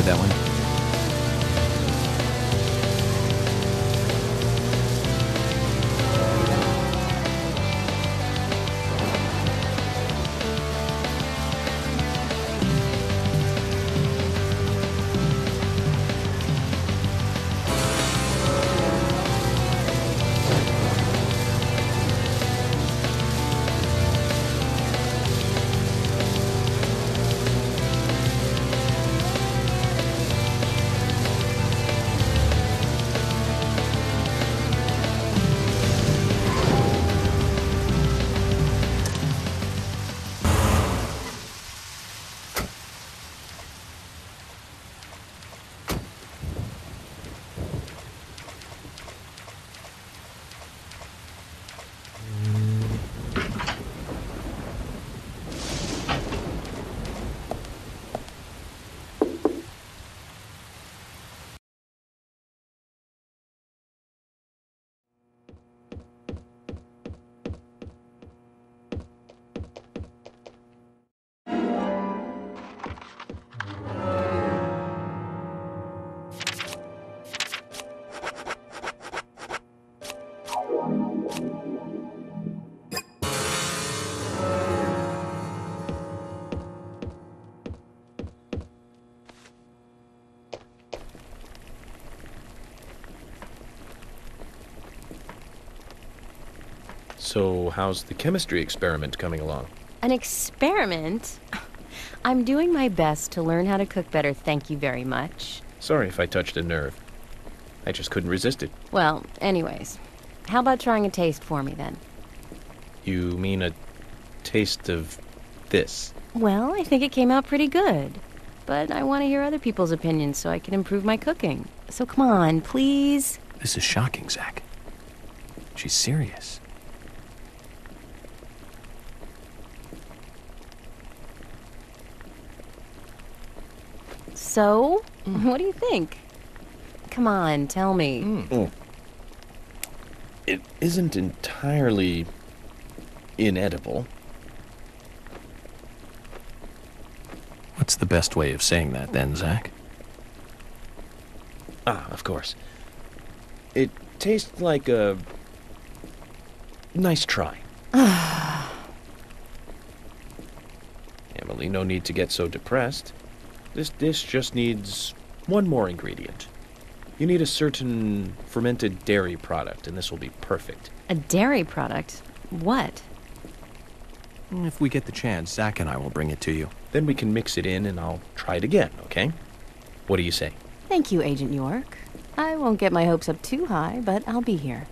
that one. So, how's the chemistry experiment coming along? An experiment? I'm doing my best to learn how to cook better, thank you very much. Sorry if I touched a nerve. I just couldn't resist it. Well, anyways, how about trying a taste for me then? You mean a taste of this? Well, I think it came out pretty good. But I want to hear other people's opinions so I can improve my cooking. So come on, please. This is shocking, Zach. She's serious. So, what do you think? Come on, tell me. It isn't entirely inedible. What's the best way of saying that then, Zach? Ah, of course. It tastes like a nice try. Emily, no need to get so depressed. This dish just needs one more ingredient. You need a certain fermented dairy product, and this will be perfect. A dairy product? What? If we get the chance, Zach and I will bring it to you. Then we can mix it in, and I'll try it again, okay? What do you say? Thank you, Agent York. I won't get my hopes up too high, but I'll be here.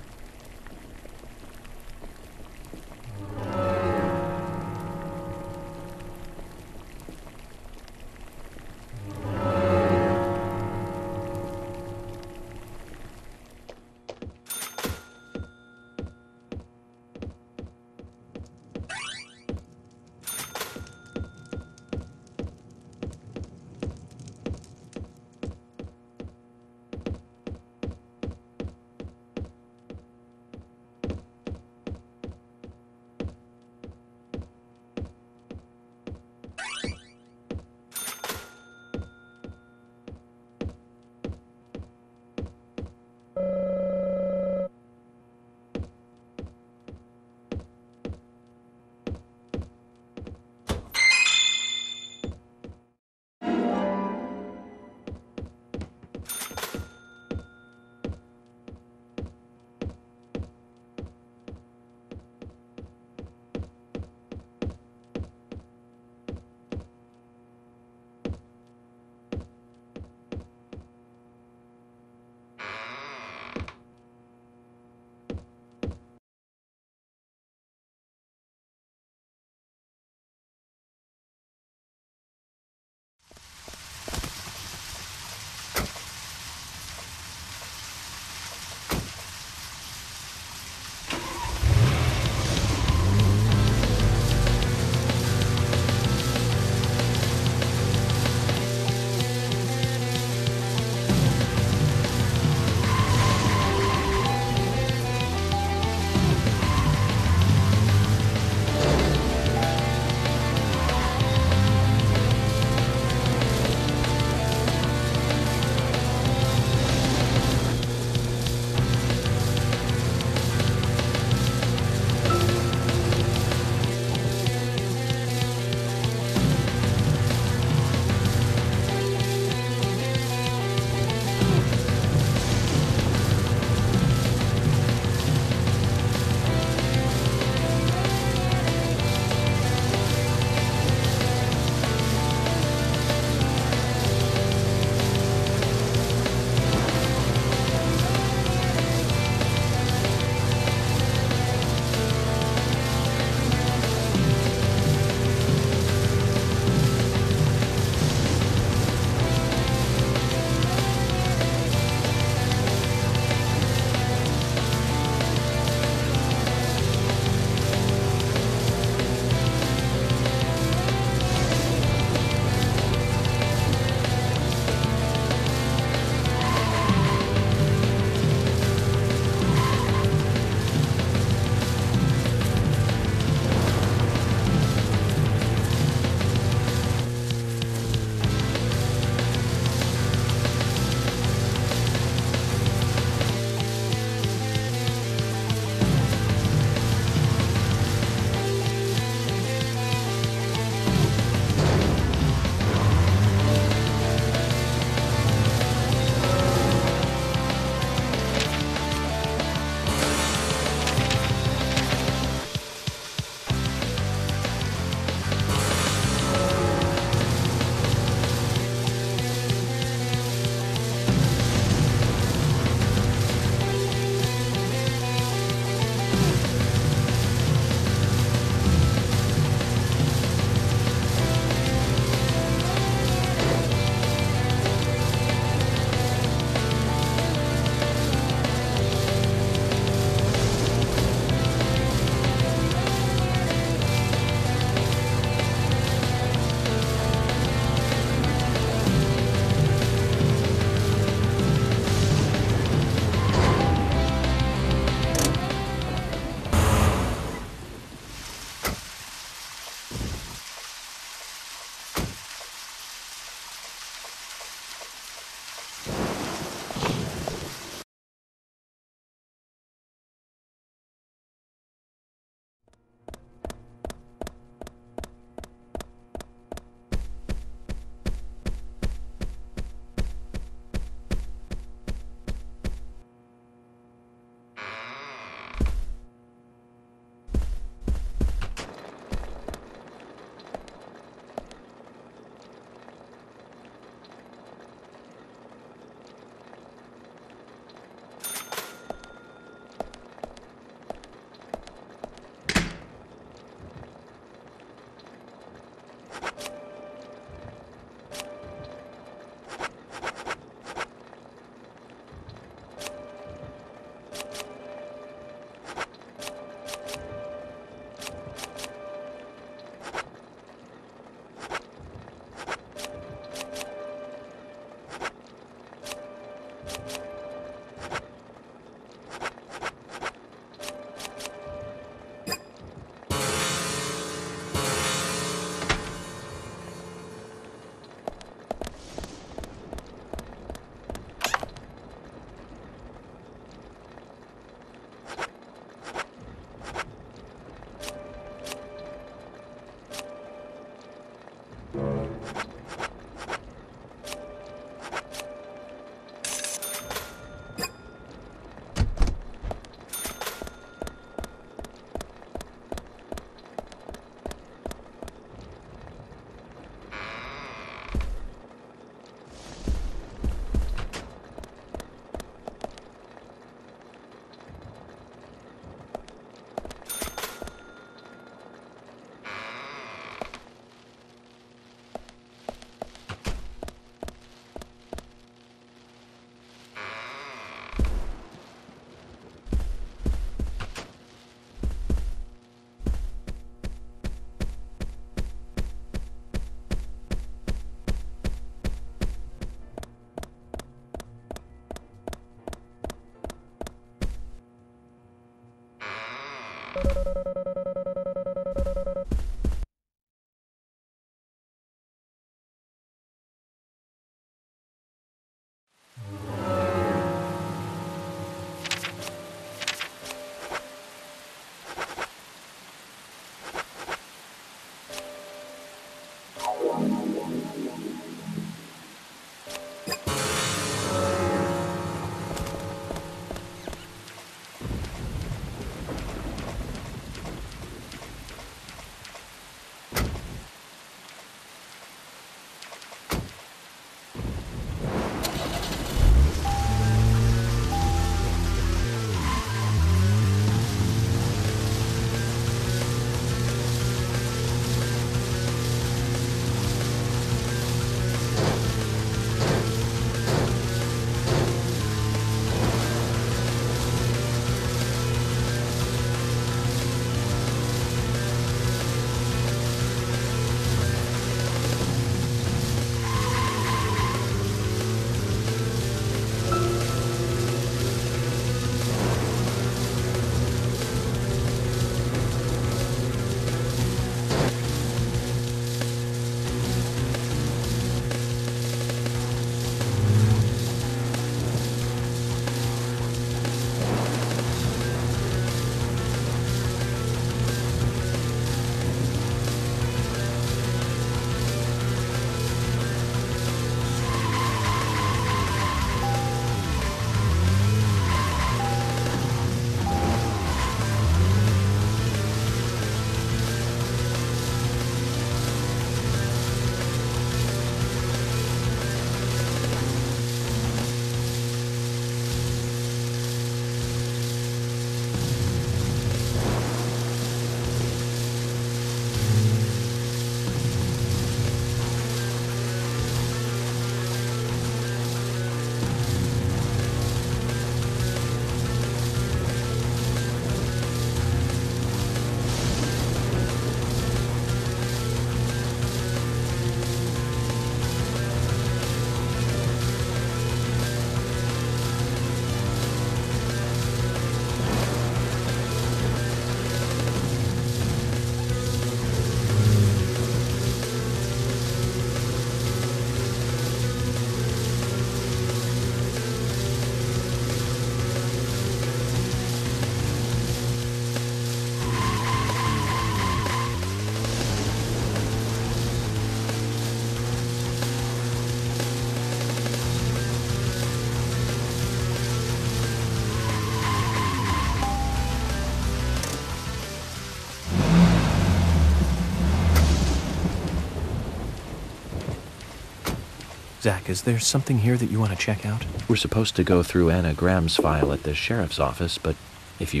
Zach, is there something here that you want to check out? We're supposed to go through Anna Graham's file at the sheriff's office, but if you...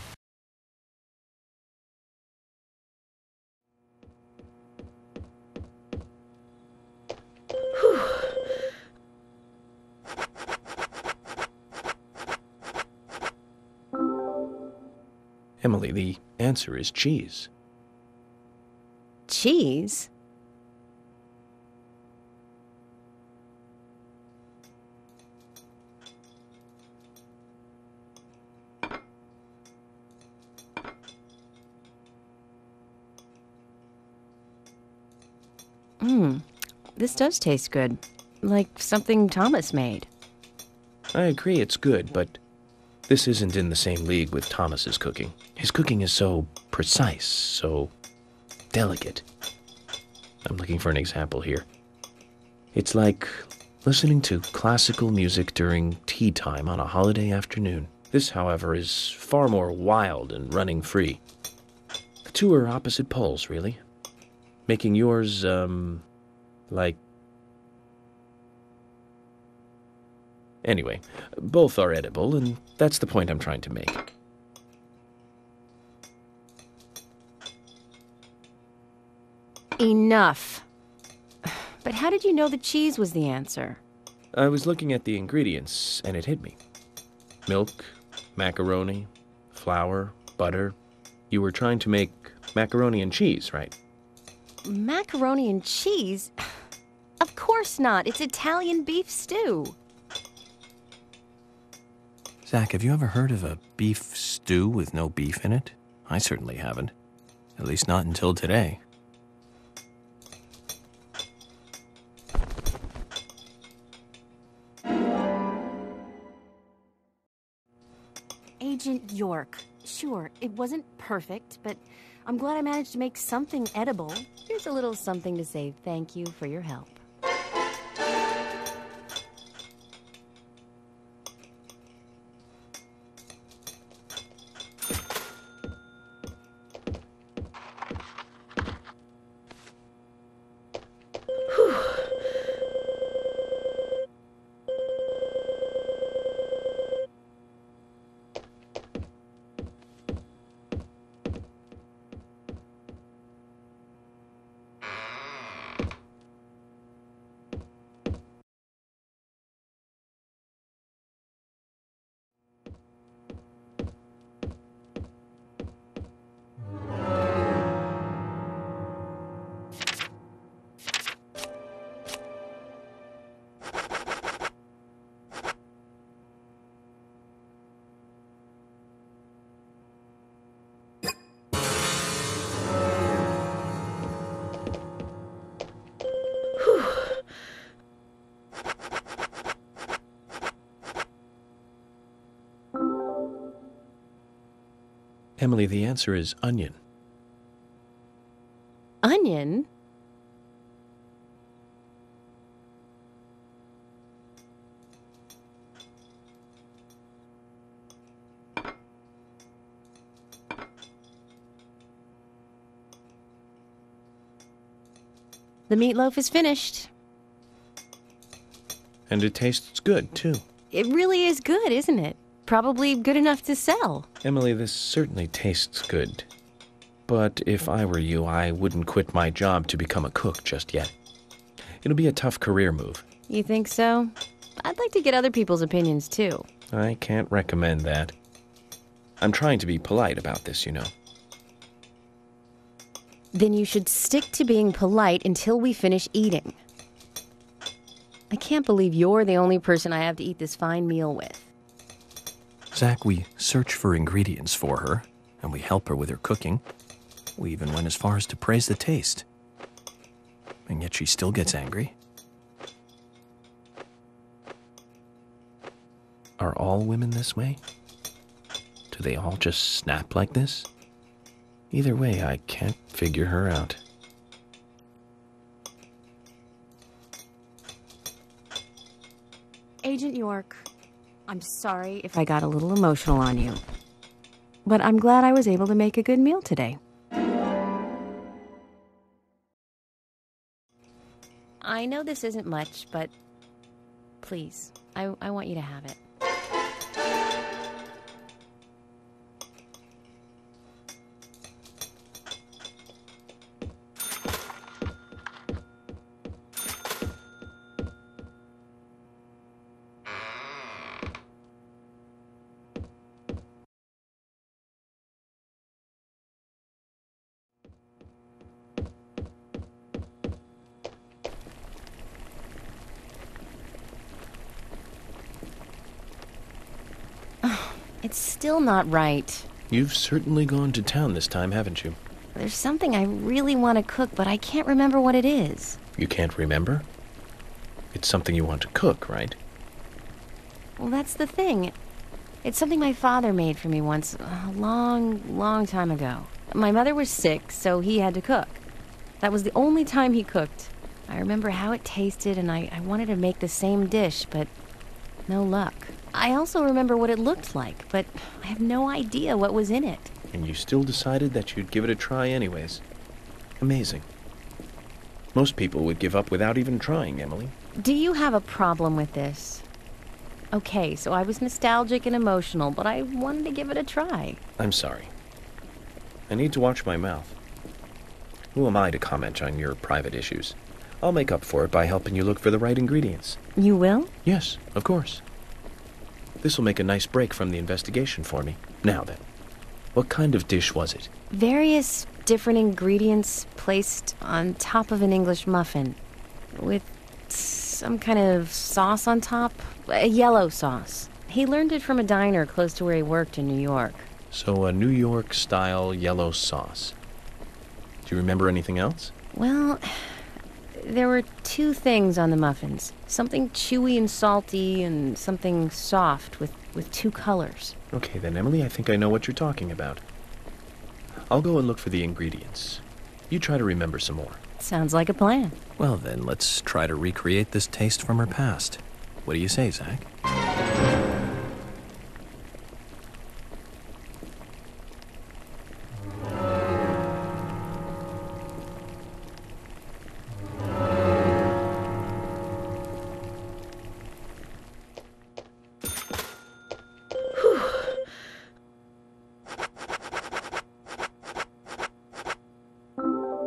Emily, the answer is cheese. Cheese? This does taste good. Like something Thomas made. I agree it's good, but this isn't in the same league with Thomas's cooking. His cooking is so precise, so delicate. I'm looking for an example here. It's like listening to classical music during tea time on a holiday afternoon. This, however, is far more wild and running free. The two are opposite poles, really. Making yours, like... Anyway, both are edible, and that's the point I'm trying to make. Enough. But how did you know the cheese was the answer? I was looking at the ingredients, and it hit me. Milk, macaroni, flour, butter. You were trying to make macaroni and cheese, right? Macaroni and cheese? Of course not. It's Italian beef stew. Zach, have you ever heard of a beef stew with no beef in it? I certainly haven't. At least not until today. Agent York. Sure, it wasn't perfect, but I'm glad I managed to make something edible. Here's a little something to say thank you for your help. Emily, the answer is onion. Onion? The meatloaf is finished. And it tastes good, too. It really is good, isn't it? Probably good enough to sell. Emily, this certainly tastes good. But if I were you, I wouldn't quit my job to become a cook just yet. It'll be a tough career move. You think so? I'd like to get other people's opinions, too. I can't recommend that. I'm trying to be polite about this, you know. Then you should stick to being polite until we finish eating. I can't believe you're the only person I have to eat this fine meal with. Zach, we search for ingredients for her, and we help her with her cooking. We even went as far as to praise the taste. And yet she still gets angry. Are all women this way? Do they all just snap like this? Either way, I can't figure her out. Agent York, I'm sorry if I got a little emotional on you. But I'm glad I was able to make a good meal today. I know this isn't much, but please, I want you to have it. It's still not right. You've certainly gone to town this time, haven't you? There's something I really want to cook, but I can't remember what it is. You can't remember? It's something you want to cook, right? Well, that's the thing. It's something my father made for me once, a long time ago. My mother was sick, so he had to cook. That was the only time he cooked. I remember how it tasted, and I wanted to make the same dish, but no luck. I also remember what it looked like, but I have no idea what was in it. And you still decided that you'd give it a try anyways. Amazing. Most people would give up without even trying, Emily. Do you have a problem with this? Okay, so I was nostalgic and emotional, but I wanted to give it a try. I'm sorry. I need to watch my mouth. Who am I to comment on your private issues? I'll make up for it by helping you look for the right ingredients. You will? Yes, of course. This will make a nice break from the investigation for me. Now then, what kind of dish was it? Various different ingredients placed on top of an English muffin with some kind of sauce on top. A yellow sauce. He learned it from a diner close to where he worked in New York. So a New York-style yellow sauce. Do you remember anything else? Well, there were two things on the muffins. Something chewy and salty and something soft with two colors. Okay then, Emily, I think I know what you're talking about. I'll go and look for the ingredients. You try to remember some more. Sounds like a plan. Well then, let's try to recreate this taste from her past. What do you say, Zach?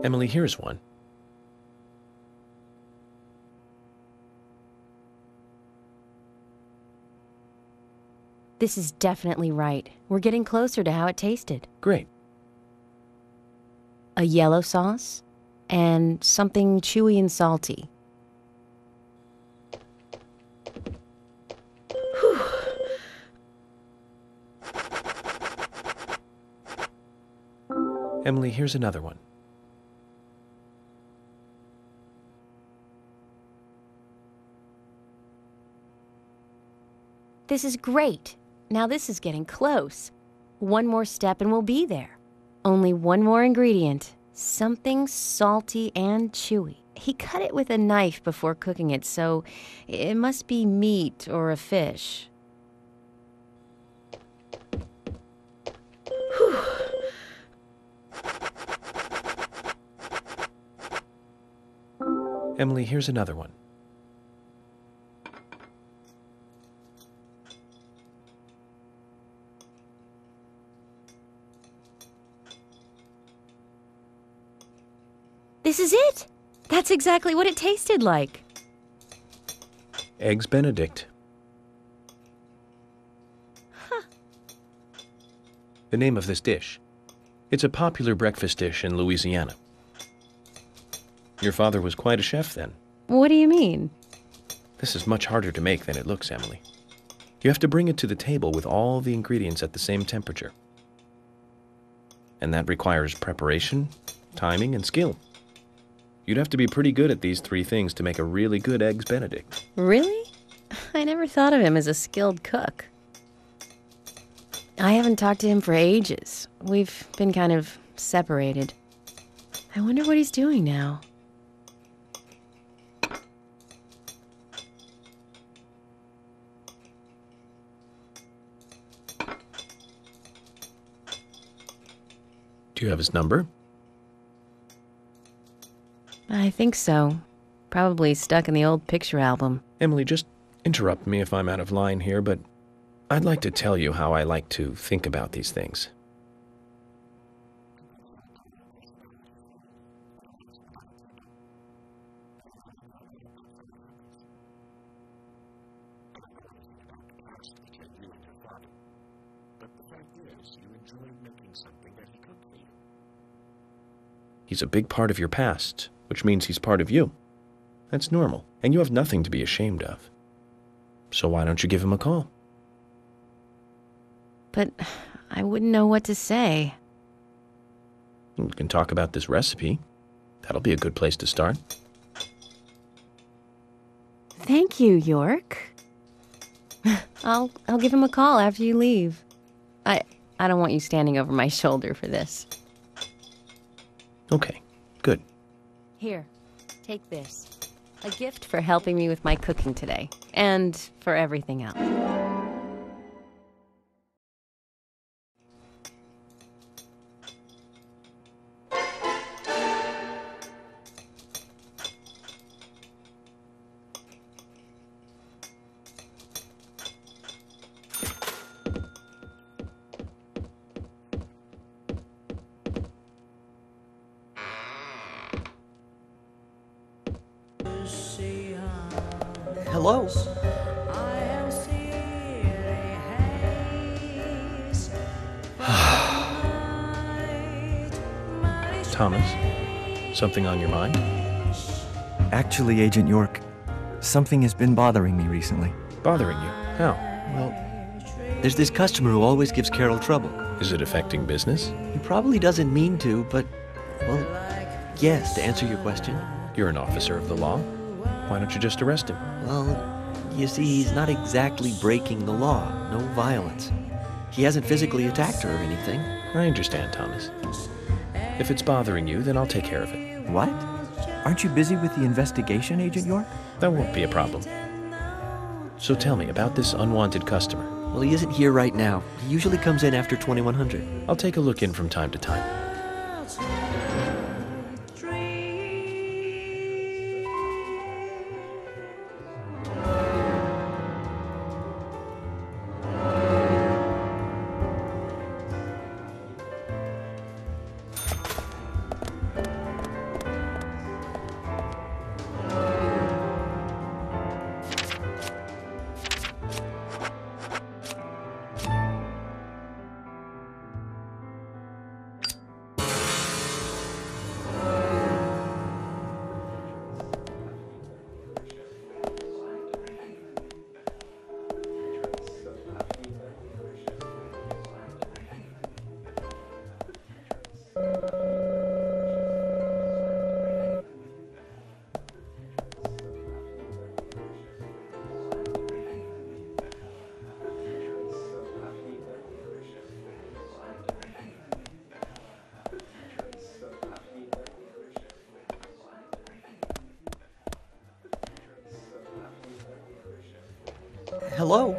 Emily, here's one. This is definitely right. We're getting closer to how it tasted. Great. A yellow sauce and something chewy and salty. Emily, here's another one. This is great. Now this is getting close. One more step and we'll be there. Only one more ingredient. Something salty and chewy. He cut it with a knife before cooking it, so it must be meat or a fish. Emily, here's another one. This is it! That's exactly what it tasted like. Eggs Benedict. Huh. The name of this dish. It's a popular breakfast dish in Louisiana. Your father was quite a chef then. What do you mean? This is much harder to make than it looks, Emily. You have to bring it to the table with all the ingredients at the same temperature. And that requires preparation, timing, and skill. You'd have to be pretty good at these three things to make a really good Eggs Benedict. Really? I never thought of him as a skilled cook. I haven't talked to him for ages. We've been kind of separated. I wonder what he's doing now. Do you have his number? I think so. Probably stuck in the old picture album. Emily, just interrupt me if I'm out of line here, but I'd like to tell you how I like to think about these things. He's a big part of your past, which means he's part of you. That's normal, and you have nothing to be ashamed of. So why don't you give him a call? But I wouldn't know what to say. We can talk about this recipe. That'll be a good place to start. Thank you, York. I'll give him a call after you leave. I don't want you standing over my shoulder for this. Okay, good. Here, take this. A gift for helping me with my cooking today, and for everything else. Hello? Thomas, something on your mind? Actually, Agent York, something has been bothering me recently. Bothering you? How? Well, there's this customer who always gives Carol trouble. Is it affecting business? He probably doesn't mean to, but, well, yes, to answer your question. You're an officer of the law. Why don't you just arrest him? Well, you see, he's not exactly breaking the law. No violence. He hasn't physically attacked her or anything. I understand, Thomas. If it's bothering you, then I'll take care of it. What? Aren't you busy with the investigation, Agent York? That won't be a problem. So tell me about this unwanted customer. Well, he isn't here right now. He usually comes in after 2100. I'll take a look in from time to time. Hello?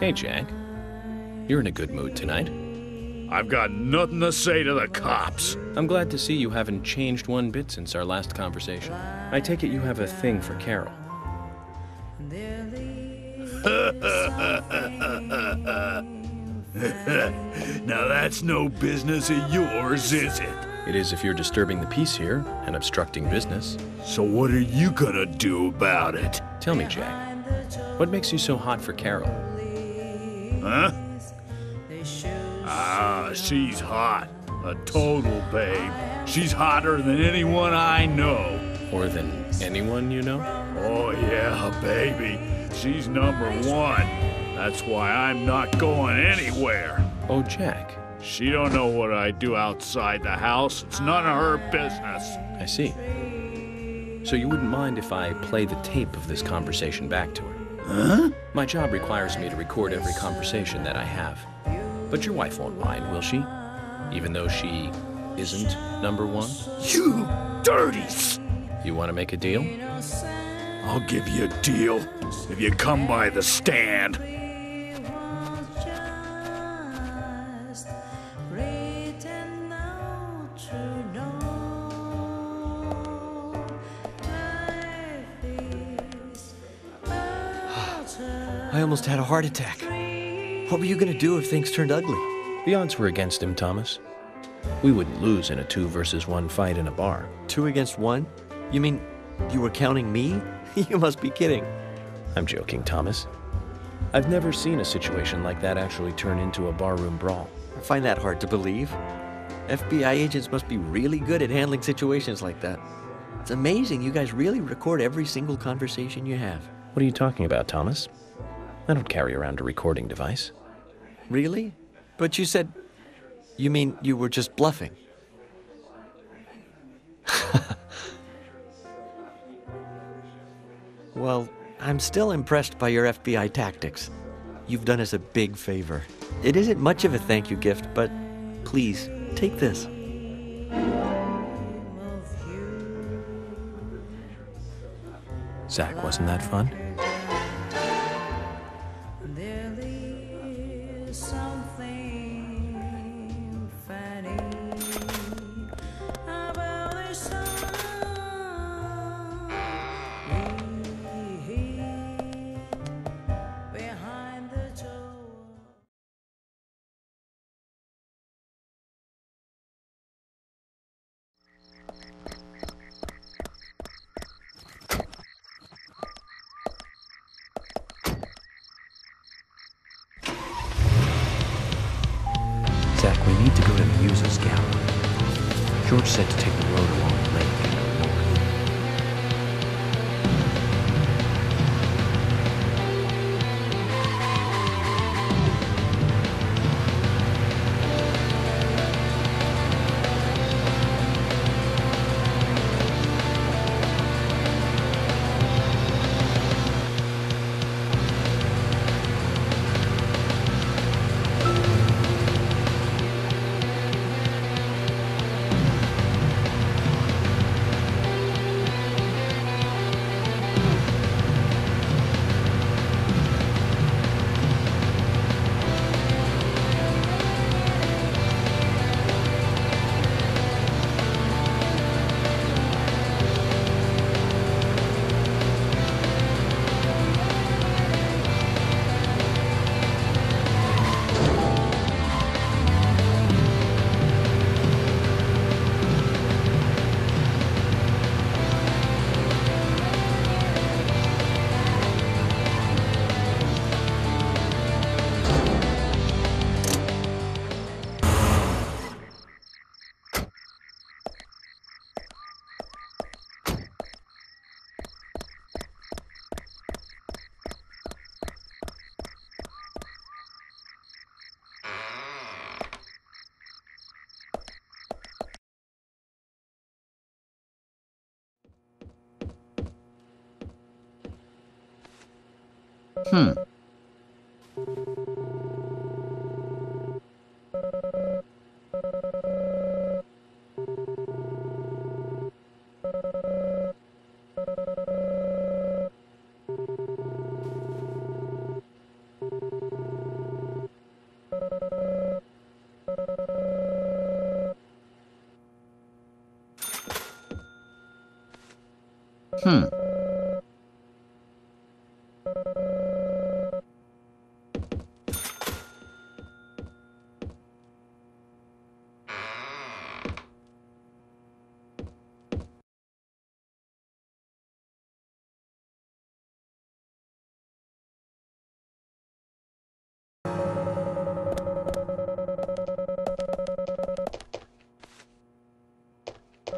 Hey, Jack. You're in a good mood tonight. I've got nothing to say to the cops. I'm glad to see you haven't changed one bit since our last conversation. I take it you have a thing for Carol. Now that's no business of yours, is it? It is if you're disturbing the peace here and obstructing business. So what are you gonna do about it? Tell me, Jack, what makes you so hot for Carol? Huh? Ah, she's hot. A total babe. She's hotter than anyone I know. Or than anyone you know? Oh yeah, baby. She's number one. That's why I'm not going anywhere. Oh, Jack. She don't know what I do outside the house. It's none of her business. I see. So you wouldn't mind if I play the tape of this conversation back to her? Huh? My job requires me to record every conversation that I have. But your wife won't mind, will she? Even though she isn't number one? You dirties! You want to make a deal? I'll give you a deal if you come by the stand. I almost had a heart attack. What were you gonna do if things turned ugly? The odds were against him, Thomas. We wouldn't lose in a 2-versus-1 fight in a bar. 2 against 1? You mean you were counting me? You must be kidding. I'm joking, Thomas. I've never seen a situation like that actually turn into a barroom brawl. I find that hard to believe. FBI agents must be really good at handling situations like that. It's amazing. You guys really record every single conversation you have. What are you talking about, Thomas? I don't carry around a recording device. Really? But you said... You mean you were just bluffing? Well, I'm still impressed by your FBI tactics. You've done us a big favor. It isn't much of a thank you gift, but please, take this. Zach, wasn't that fun? Zach, we need to go to the Muses Gallery. George said to take the road along the lake.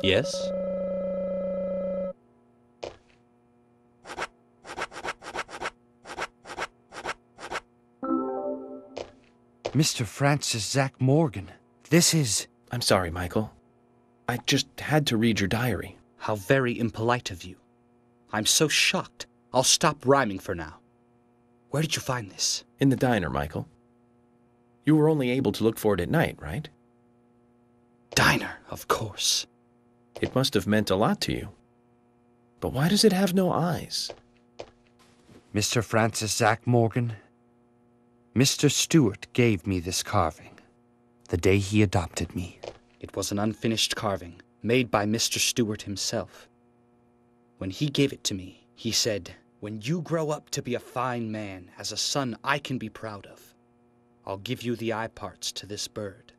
Yes? Mr. Francis Zach Morgan, this is... I'm sorry, Michael. I just had to read your diary. How very impolite of you. I'm so shocked. I'll stop rhyming for now. Where did you find this? In the diner, Michael. You were only able to look for it at night, right? Diner, of course. It must have meant a lot to you. But why does it have no eyes? Mr. Francis Zach Morgan, Mr. Stewart gave me this carving the day he adopted me. It was an unfinished carving made by Mr. Stewart himself. When he gave it to me, he said, "When you grow up to be a fine man, as a son I can be proud of, I'll give you the eye parts to this bird,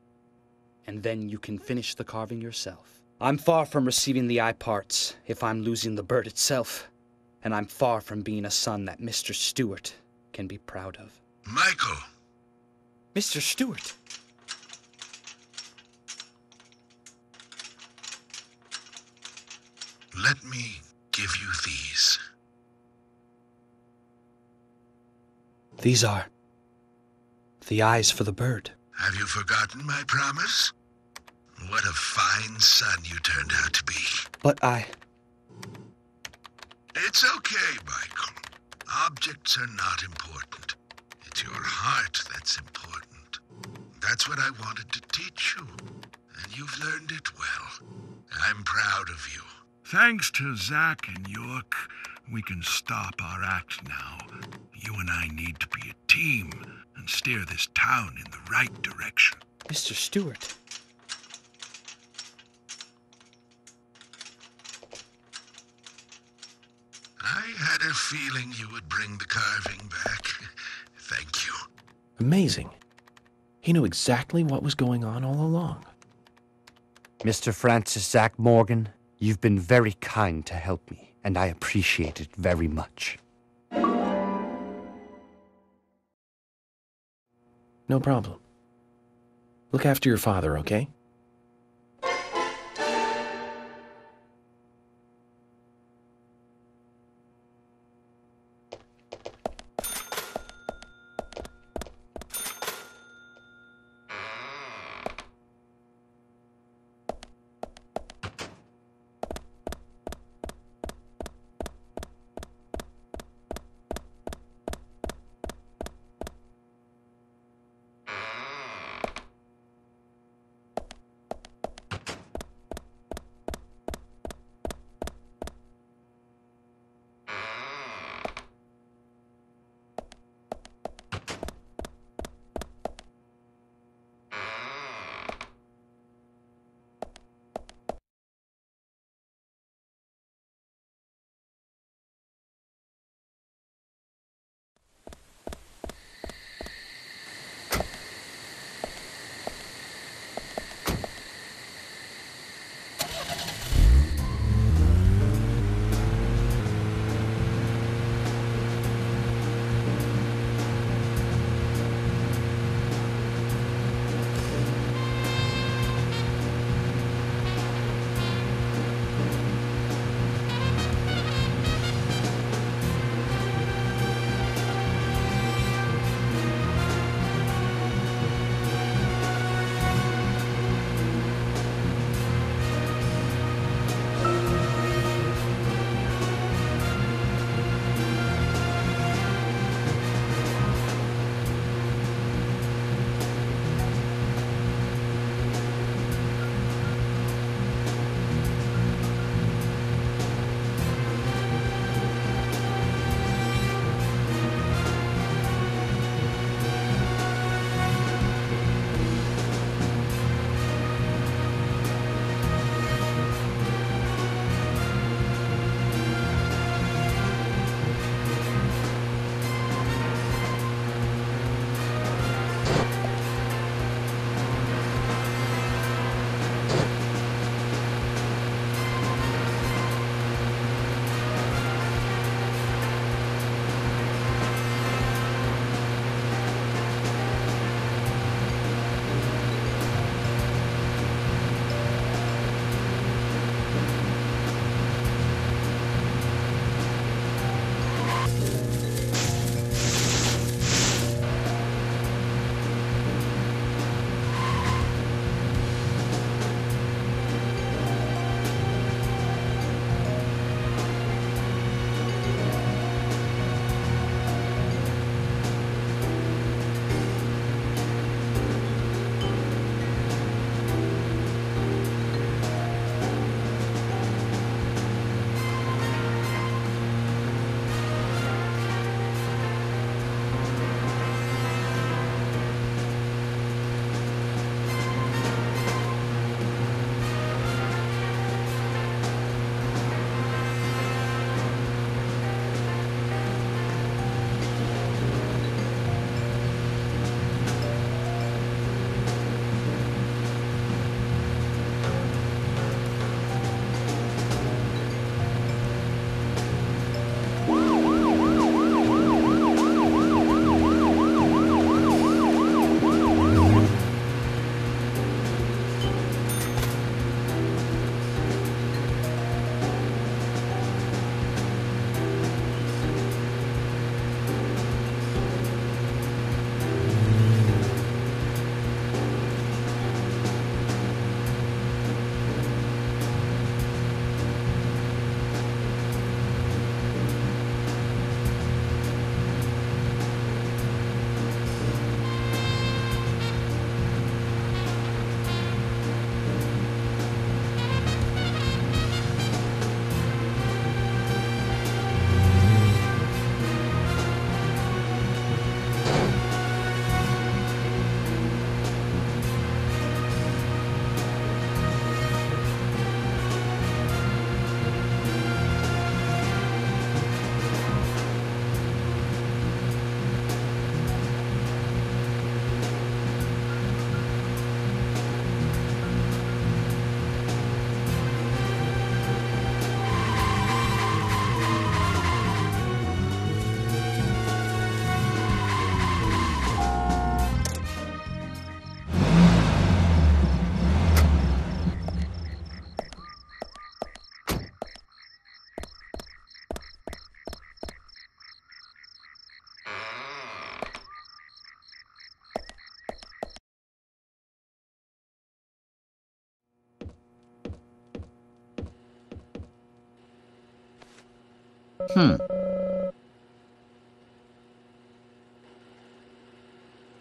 and then you can finish the carving yourself." I'm far from receiving the eye parts if I'm losing the bird itself, and I'm far from being a son that Mr. Stewart can be proud of. Michael! Mr. Stewart! Let me give you these. These are the eyes for the bird. Have you forgotten my promise? What a fine son you turned out to be. But It's okay, Michael. Objects are not important. It's your heart that's important. That's what I wanted to teach you, and you've learned it well. I'm proud of you. Thanks to Zack and York, we can stop our act now. You and I need to be a team and steer this town in the right direction. Mr. Stewart. I had a feeling you would bring the carving back. Thank you. Amazing. He knew exactly what was going on all along. Mr. Francis Zack Morgan, you've been very kind to help me, and I appreciate it very much. No problem. Look after your father, okay?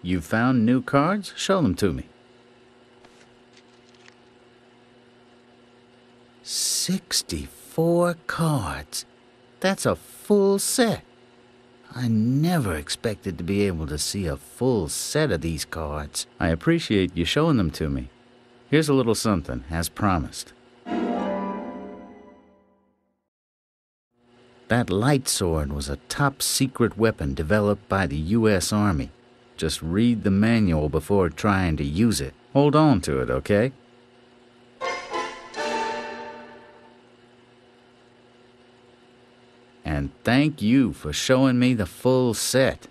You found new cards? Show them to me. 64 cards. That's a full set. I never expected to be able to see a full set of these cards. I appreciate you showing them to me. Here's a little something, as promised. That light sword was a top-secret weapon developed by the U.S. Army. Just read the manual before trying to use it. Hold on to it, okay? And thank you for showing me the full set.